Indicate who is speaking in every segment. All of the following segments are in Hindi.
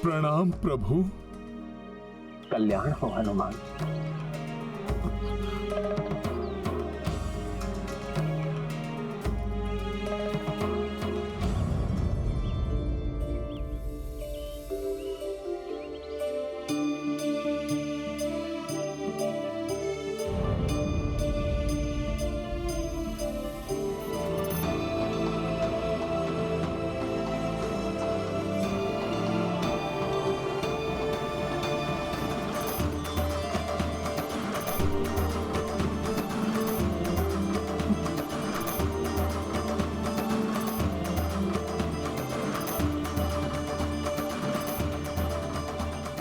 Speaker 1: प्रणाम प्रभु।
Speaker 2: कल्याण हो हनुमान।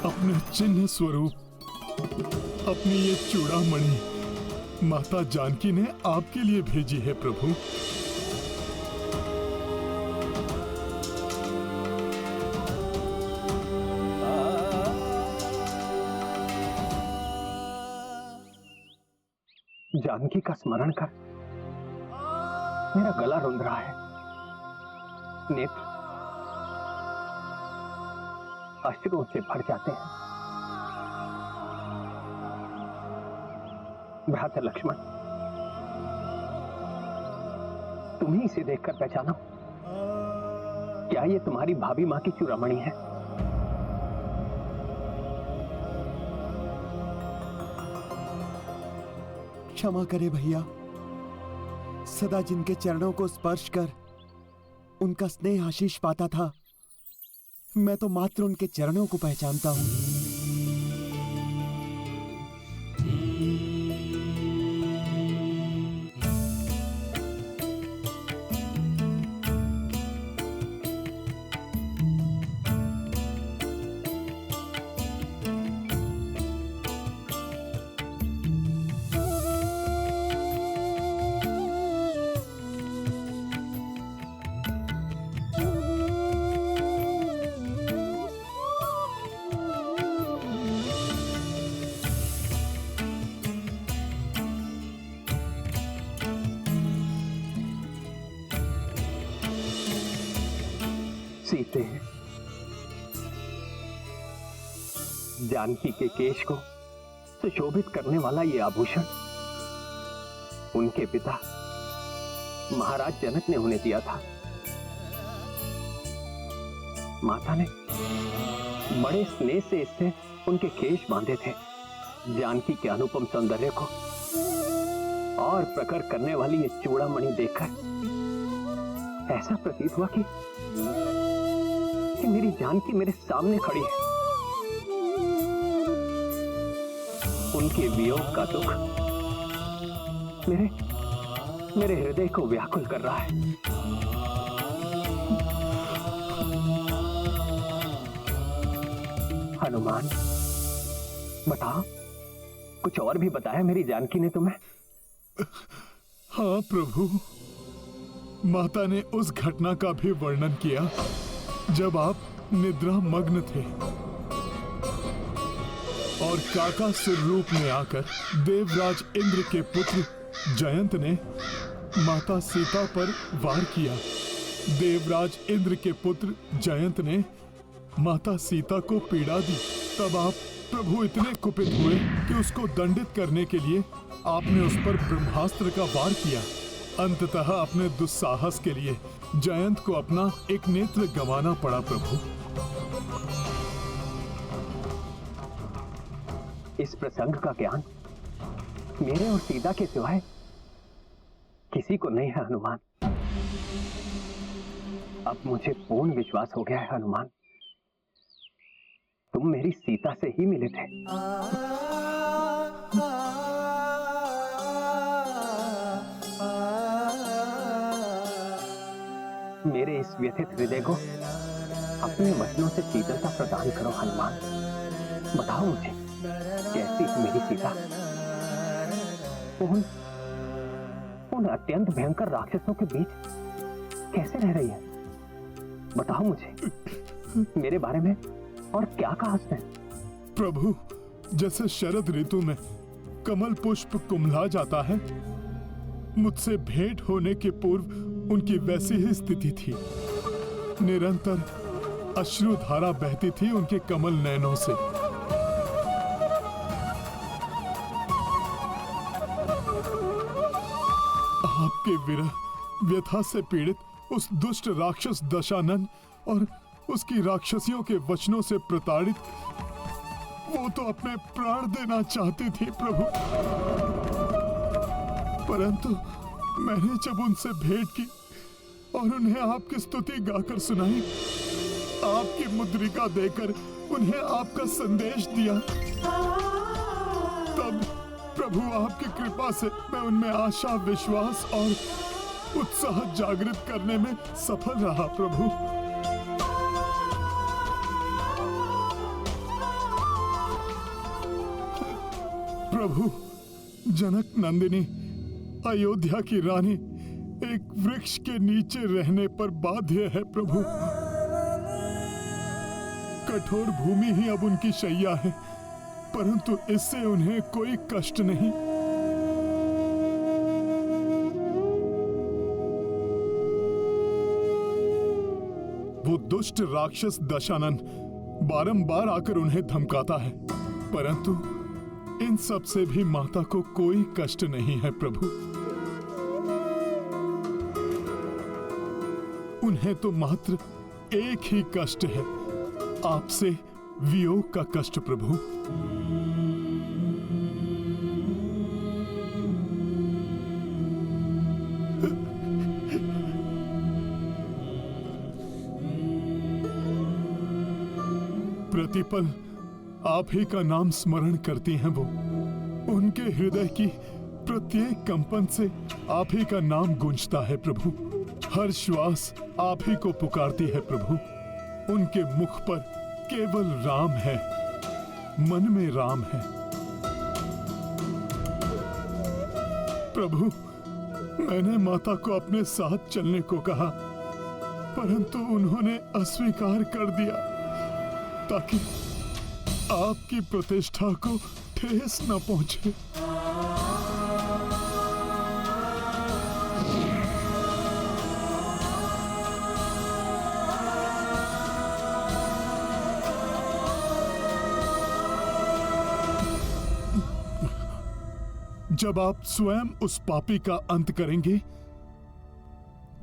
Speaker 1: अपने चिन्ह स्वरूप अपनी ये चूड़ामणि माता जानकी ने आपके लिए भेजी है प्रभु।
Speaker 2: जानकी का स्मरण कर मेरा गला रुंध रहा है, नेत्र अश्रुओं से भर जाते हैं। भ्राता लक्ष्मण, तुम ही इसे देखकर पहचाना, क्या ये तुम्हारी भाभी मां की चूड़ामणि है?
Speaker 3: क्षमा करे भैया, सदा जिनके चरणों को स्पर्श कर उनका स्नेह आशीष पाता था, मैं तो मात्र उनके चरणों को पहचानता हूं।
Speaker 2: सीते, जानकी के केश को सुशोभित करने वाला ये आभूषण उनके पिता महाराज जनक ने उन्हें दिया था। माता ने बड़े स्नेह से इससे उनके केश बांधे थे। जानकी के अनुपम सौंदर्य को और प्रकट करने वाली ये चूड़ामणि देखकर ऐसा प्रतीत हुआ कि मेरी जानकी मेरे सामने खड़ी है। उनके वियोग का दुख मेरे हृदय को व्याकुल कर रहा है। हनुमान, बताओ, कुछ और भी बताया मेरी जानकी ने तुम्हें?
Speaker 1: हाँ प्रभु, माता ने उस घटना का भी वर्णन किया जब आप निद्रा मग्न थे और काकासुर रूप में आकर देवराज इंद्र के पुत्र जयंत ने माता सीता पर वार किया। देवराज इंद्र के पुत्र जयंत ने माता सीता को पीड़ा दी। तब आप प्रभु इतने कुपित हुए कि उसको दंडित करने के लिए आपने उस पर ब्रह्मास्त्र का वार किया। अंततः अपने दुस्साहस के लिए जयंत को अपना एक नेत्र गंवाना पड़ा प्रभु।
Speaker 2: इस प्रसंग का ज्ञान मेरे और सीता के सिवाय किसी को नहीं है हनुमान। अब मुझे पूर्ण विश्वास हो गया है हनुमान, तुम मेरी सीता से ही मिले थे। मेरे इस व्यथित हृदय को अपने वचनों से शीतलता प्रदान करो हनुमान। बताओ मुझे, कैसी है मेरी सीता? उन अत्यंत भयंकर राक्षसों के बीच कैसे रह रही है? बताओ मुझे मेरे बारे में और क्या कहा उसने?
Speaker 1: प्रभु, जैसे शरद ऋतु में कमल पुष्प कुम्हला जाता है, मुझसे भेंट होने के पूर्व उनकी वैसी ही स्थिति थी। निरंतर अश्रुधारा बहती थी उनके कमल नयनों से। आपके विरह व्यथा से पीड़ित उस दुष्ट राक्षस दशानन और उसकी राक्षसियों के वचनों से प्रताड़ित वो तो अपने प्राण देना चाहती थी प्रभु, परंतु मैंने जब उनसे भेंट की और उन्हें आपकी स्तुति गाकर सुनाई, आपकी मुद्रिका देकर उन्हें आपका संदेश दिया, तब प्रभु आपकी कृपा से मैं उनमें आशा, विश्वास और उत्साह जागृत करने में सफल रहा प्रभु। प्रभु, जनक नंदिनी अयोध्या की रानी एक वृक्ष के नीचे रहने पर बाध्य है प्रभु। कठोर भूमि ही अब उनकी शैया है, परंतु इससे उन्हें कोई कष्ट नहीं। वो दुष्ट राक्षस दशानन बारंबार आकर उन्हें धमकाता है, परंतु इन सब से भी माता को कोई कष्ट नहीं है प्रभु। उन्हें तो मात्र एक ही कष्ट है, आपसे वियोग का कष्ट प्रभु। प्रतिपल आप ही का नाम स्मरण करती हैं वो, उनके हृदय की प्रत्येक कंपन से आप ही का नाम गूंजता है प्रभु। हर श्वास आप ही को पुकारती है प्रभु। उनके मुख पर केवल राम है, मन में राम है प्रभु। मैंने माता को अपने साथ चलने को कहा, परंतु उन्होंने अस्वीकार कर दिया ताकि आपकी प्रतिष्ठा को ठेस न पहुंचे। जब आप स्वयं उस पापी का अंत करेंगे,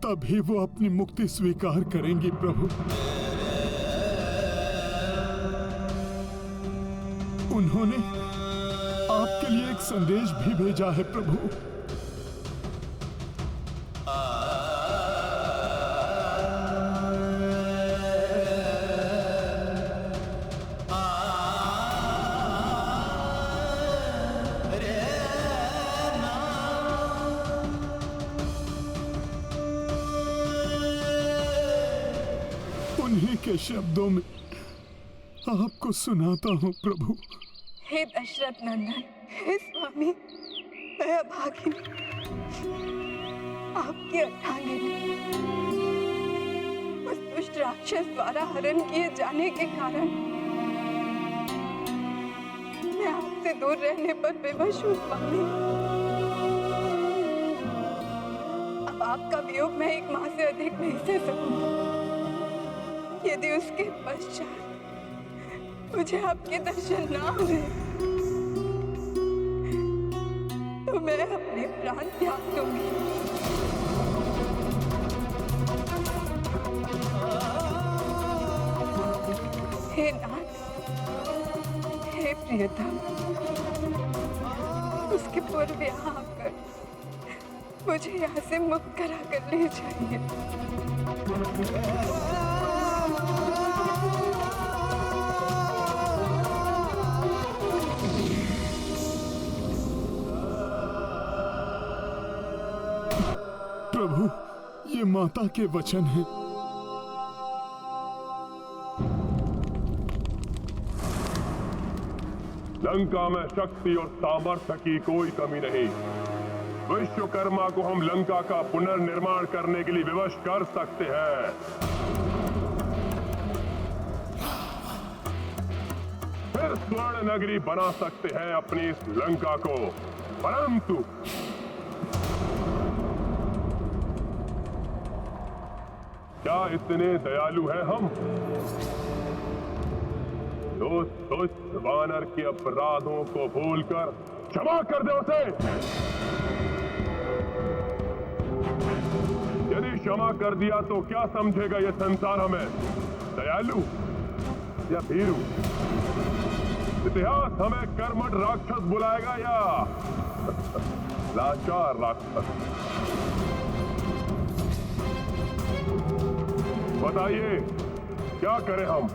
Speaker 1: तभी वो अपनी मुक्ति स्वीकार करेंगी प्रभु। उन्होंने आपके लिए एक संदेश भी भेजा है प्रभु। उन्हीं के शब्दों में आपको सुनाता हूं प्रभु।
Speaker 4: हे दशरथ नंदन, हे स्वामी, मैं अभागिनी, आपकी अर्धांगिनी, उस दुष्ट राक्षस द्वारा हरण किए जाने के कारण मैं आपसे दूर रहने पर विवश हूँ स्वामी। अब आपका वियोग मैं एक माह से अधिक नहीं सह सकूंगी। यदि उसके पश्चात मुझे आपके दर्शन ना हुए तो मैं अपने प्राण त्याग दूंगी। हे नाथ, हे प्रियतम, उसके पूर्व यहाँ आकर मुझे यहाँ से मुक्त करा कर ले जाइए।
Speaker 1: प्रभु, ये माता के वचन हैं।
Speaker 5: लंका में शक्ति और सामर्थ्य की कोई कमी नहीं। विश्वकर्मा को हम लंका का पुनर्निर्माण करने के लिए विवश कर सकते हैं। फिर स्वर्ण नगरी बना सकते हैं अपनी इस लंका को, परंतु क्या इतने दयालु हैं हम? उस दुष्ट वानर के अपराधों को भूलकर क्षमा कर दे उसे। यदि क्षमा कर दिया तो क्या समझेगा यह संसार हमें, दयालु या भीरू? इतिहास हमें कर्मठ राक्षस बुलाएगा या लाचार राक्षस? बताइए, क्या करें हम?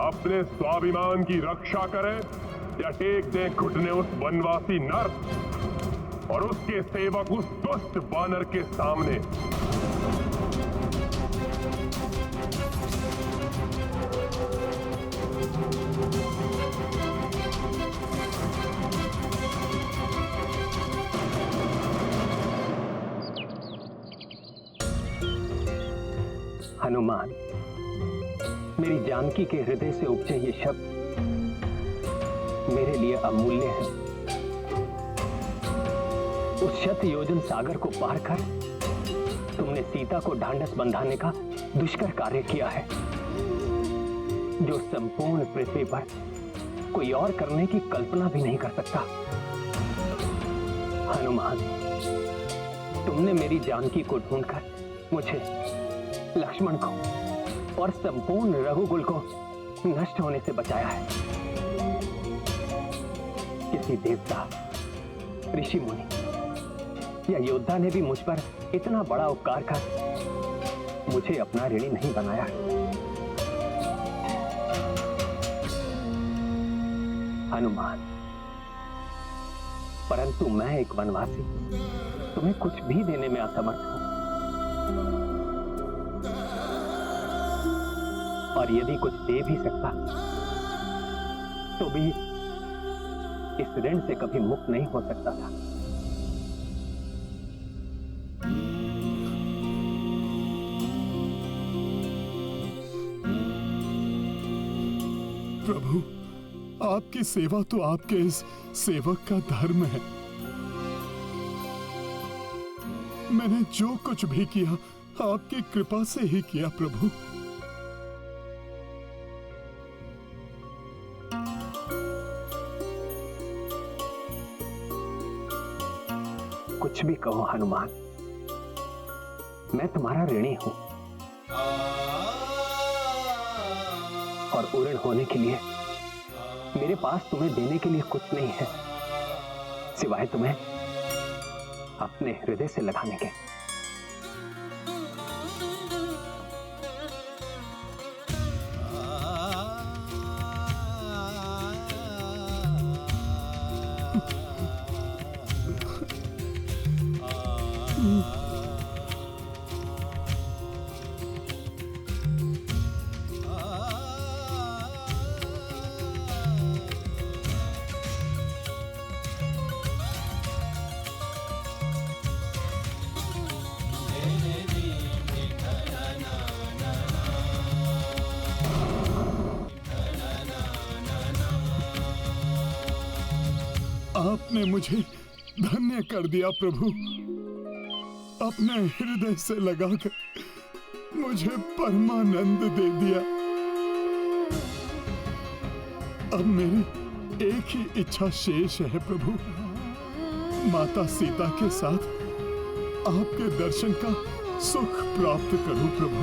Speaker 5: अपने स्वाभिमान की रक्षा करें या टेक दें घुटने उस वनवासी नर और उसके सेवक उस दुष्ट वानर के सामने?
Speaker 2: हनुमान, मेरी जानकी के हृदय से उपजे ये शब्द मेरे लिए अमूल्य है। उस शत योजन सागर को पार कर तुमने सीता को ढांढस बंधाने का दुष्कर कार्य किया है, जो संपूर्ण पृथ्वी पर कोई और करने की कल्पना भी नहीं कर सकता। हनुमान, तुमने मेरी जानकी को ढूंढकर मुझे, लक्ष्मण को और संपूर्ण रघुकुल को नष्ट होने से बचाया है। किसी देवता, ऋषि मुनि या योद्धा ने भी मुझ पर इतना बड़ा उपकार कर मुझे अपना ऋणी नहीं बनाया। हनुमान, परंतु मैं एक वनवासी तुम्हें कुछ भी देने में असमर्थ हूं, और यदि कुछ दे भी सकता तो भी इस ऋण से कभी मुक्त नहीं हो सकता था।
Speaker 1: प्रभु, आपकी सेवा तो आपके इस सेवक का धर्म है। मैंने जो कुछ भी किया आपकी कृपा से ही किया प्रभु।
Speaker 2: कुछ भी कहो हनुमान, मैं तुम्हारा ऋणी हूं, और ऋण होने के लिए मेरे पास तुम्हें देने के लिए कुछ नहीं है सिवाय तुम्हें अपने हृदय से लगाने के।
Speaker 1: आपने मुझे धन्य कर दिया प्रभु। अपने हृदय से लगाकर मुझे परमानंद दे दिया। अब मेरी एक ही इच्छा शेष है प्रभु, माता सीता के साथ आपके दर्शन का सुख प्राप्त करूं प्रभु।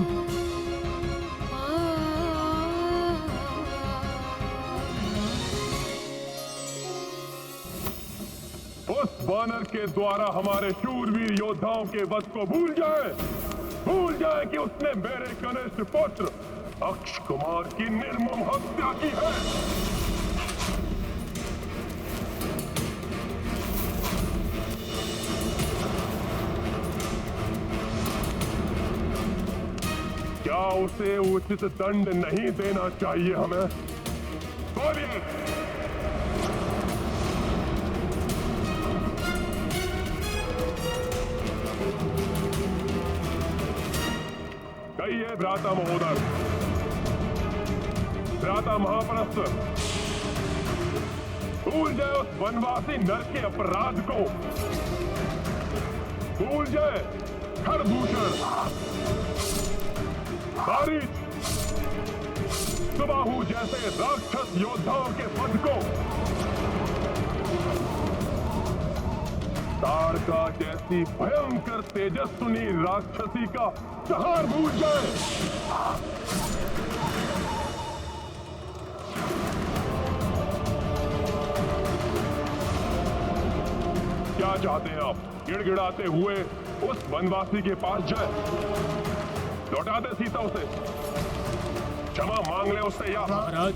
Speaker 5: उस वानर के द्वारा हमारे शूरवीर योद्धाओं के वध को भूल जाए कि उसने मेरे कनिष्ठ पुत्र अक्ष कुमार की निर्मम हत्या की है। क्या उसे उचित दंड नहीं देना चाहिए हमें? बोलिए। कहिए भ्राता महोदय, भ्राता महाप्रस्थ, भूल जाए उस वनवासी नर के अपराध को, भूल जाए खरदूषण, खारिज। सुबाहु जैसे राक्षस योद्धाओं के पद को ताड़का जैसी भयंकर तेजस्विनी राक्षसी का संहार भूल जाए। क्या चाहते हैं आप? गिड़गिड़ाते हुए उस वनवासी के पास जाए, लौटा दे सीता उसे, क्षमा मांग ले उससे, या
Speaker 6: महाराज,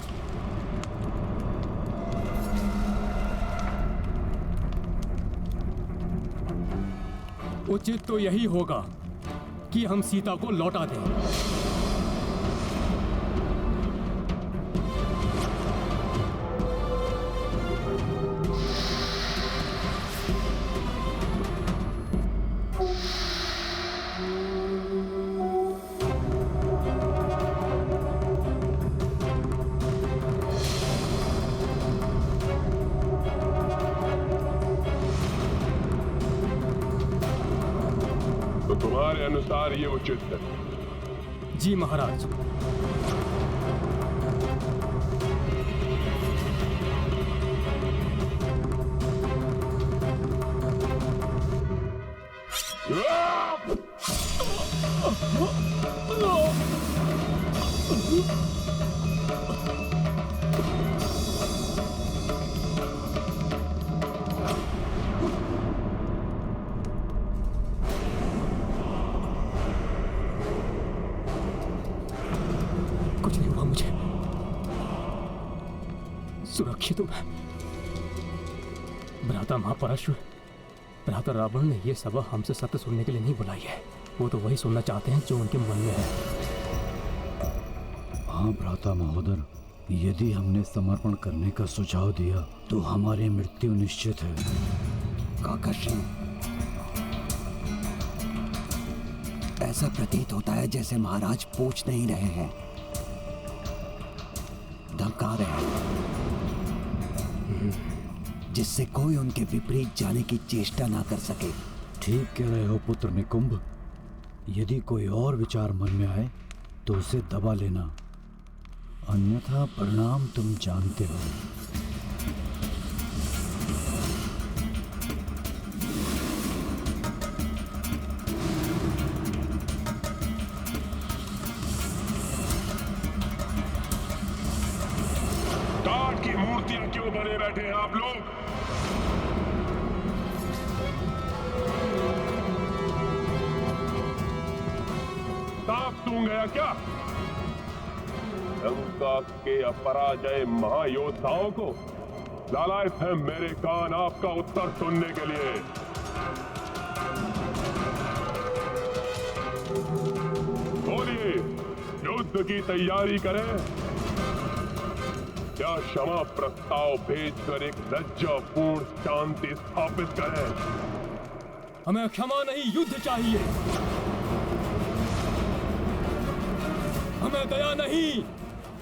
Speaker 6: उचित तो यही होगा कि हम सीता को लौटा दें।
Speaker 5: तो तुम्हारे अनुसार ये उचित है?
Speaker 6: जी महाराज। कुछ नहीं हुआ मुझे, सुरक्षित हूं मैं। भ्राता महापराशर, भ्राता रावण ने यह सभा हमसे सत्य सुनने के लिए नहीं बुलाई है। वो तो वही सुनना चाहते हैं जो उनके मन में है।
Speaker 7: हाँ भ्राता महोदर, यदि हमने समर्पण करने का सुझाव दिया तो हमारी मृत्यु निश्चित है।
Speaker 3: काकाश्री, ऐसा प्रतीत होता है जैसे महाराज पूछ नहीं रहे हैं, धमका रहे हैं, जिससे कोई उनके विपरीत जाने की चेष्टा ना कर सके।
Speaker 7: ठीक कह रहे हो पुत्र निकुंभ। यदि कोई और विचार मन में आए तो उसे दबा लेना, अन्यथा परिणाम तुम जानते हो।
Speaker 5: काठ की मूर्तियां क्यों बने बैठे हैं आप लोग? ताप सूंघ गया क्या? लंका के अपराजय महायोद्धाओं को लालायत है मेरे कान आपका उत्तर सुनने के लिए। बोलिए, युद्ध की तैयारी करें या क्षमा प्रस्ताव भेजकर एक लज्जापूर्ण शांति स्थापित करें?
Speaker 6: हमें क्षमा नहीं, युद्ध चाहिए। हमें दया नहीं,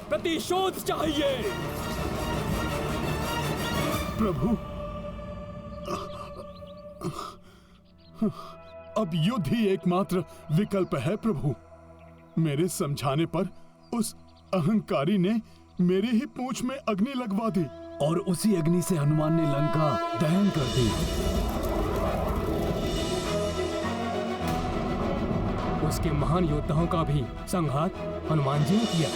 Speaker 6: प्रतिशोध चाहिए।
Speaker 1: प्रभु, अब युद्ध ही एकमात्र विकल्प है प्रभु। मेरे समझाने पर उस अहंकारी ने मेरे ही पूंछ में अग्नि लगवा दी
Speaker 7: और उसी अग्नि से हनुमान ने लंका दहन कर दी।
Speaker 6: उसके महान योद्धाओं का भी संहार हनुमान जी ने किया।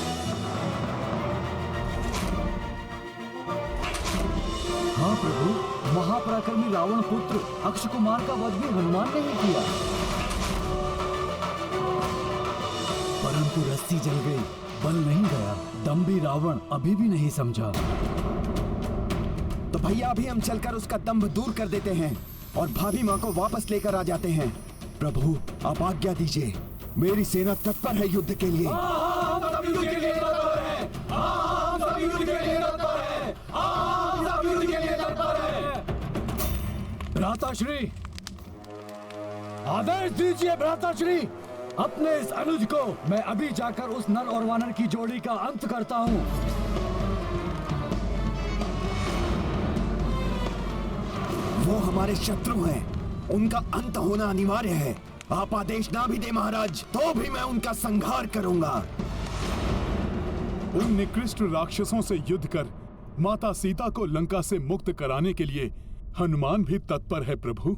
Speaker 7: हाँ प्रभु, महापराक्रमी रावण पुत्र अक्ष कुमार का वध भी हनुमान ने ही किया। परंतु रस्सी जल गई, बल नहीं गया, दम्भी रावण अभी भी नहीं समझा।
Speaker 3: तो भैया अभी हम चलकर उसका दंभ दूर कर देते हैं और भाभी माँ को वापस लेकर आ जाते हैं। प्रभु, आप आज्ञा दीजिए, मेरी सेना तत्पर है युद्ध के लिए।
Speaker 7: भ्राताश्री, आदेश दीजिए भ्राताश्री। अपने इस अनुज को मैं अभी जाकर उस नर और वानर की जोड़ी का अंत करता हूँ।
Speaker 3: वो हमारे शत्रु हैं, उनका अंत होना अनिवार्य है। आप आदेश ना भी दे महाराज तो भी मैं उनका संहार करूंगा।
Speaker 1: उन निकृष्ट राक्षसों से युद्ध कर माता सीता को लंका से मुक्त कराने के लिए हनुमान भी तत्पर है प्रभु।